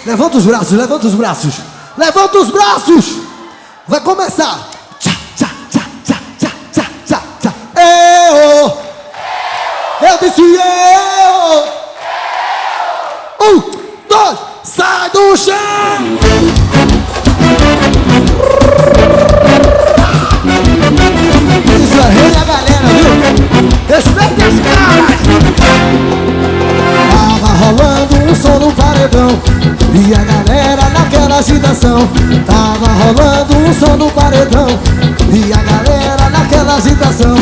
Levanta os braços, levanta os braços. Levanta os braços. Vai começar. Tchá, tchá, tchá, tchá, tchá, tchá, tchá, tchá. Eu disse eu. 1, 2, sai do chão. Isso é rei da galera, viu? Respeita as caras. Tava rolando um som no paredão e a galera naquela agitação. Tava rolando um som no paredão e a galera naquela agitação.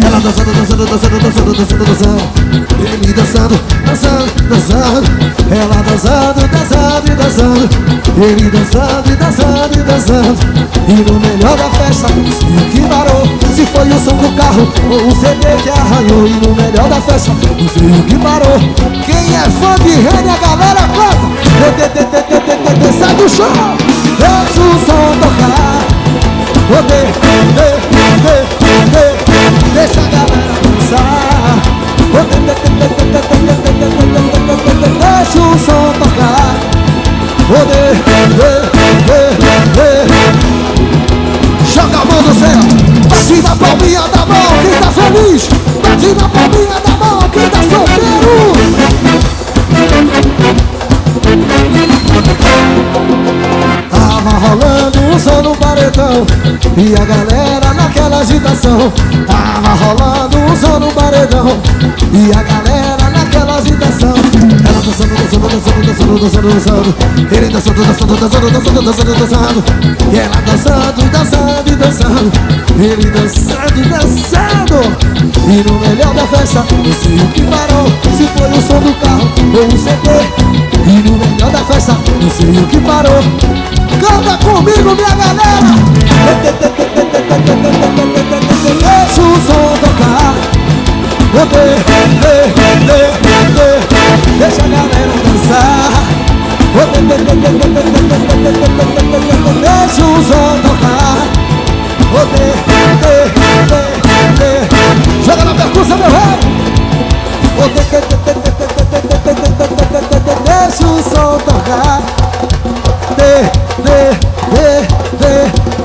Ela dançando, dançando, dançando, dançando, dançando, dançando. Ele dançando, dançando, dançando. Ela dançando, dançando e dançando. Ele dançando e dançando e dançando. E no melhor da festa, o que parou. Se foi o som do carro ou o CD que arranhou. E no melhor da festa, não sei o que parou. Quem é fã de Rene, a galera canta. Sai do chão, deixa o som tocar. Deixa a galera dançar. Deixa o som tocar. Joga a mão no céu, bate na palminha da mão quem tá feliz. Bate na palminha da mão quem tá solteiro. Tava rolando um som no paredão e a galera naquela agitação. Tava rolando um som no paredão e a galera naquela agitação. Ela dançando, dançando, dançando, dançando, dançando, dançando. Ele dançando, dançando, dançando, dançando, dançando, dançando. E ela dançando, dançando e dançando. Ele dançando, dançando. E no melhor da festa, não sei o que parou. Se foi o som do carro ou o CD. E no melhor da festa, não sei o que parou. Canta comigo, minha galera. Deixa o som tocar. Deixa a galera dançar. Deixa o som tocar. Joga na percussão, meu rei. Deixa o som tocar.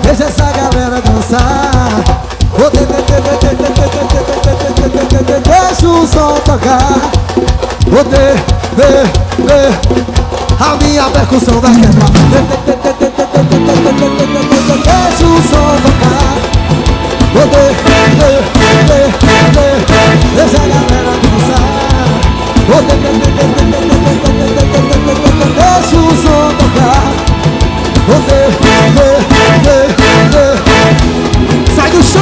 Deixa essa galera dançar. Deixa o som tocar. A minha percussão vai quebrar. Deixa o som tocar. Deixa a galera dançar. Deixa o som tocar. Sai do chão.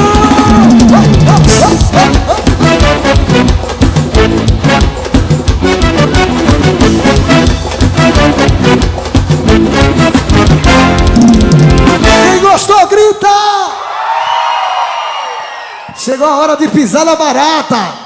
Quem gostou, grita. Chegou a hora de pisar na barata.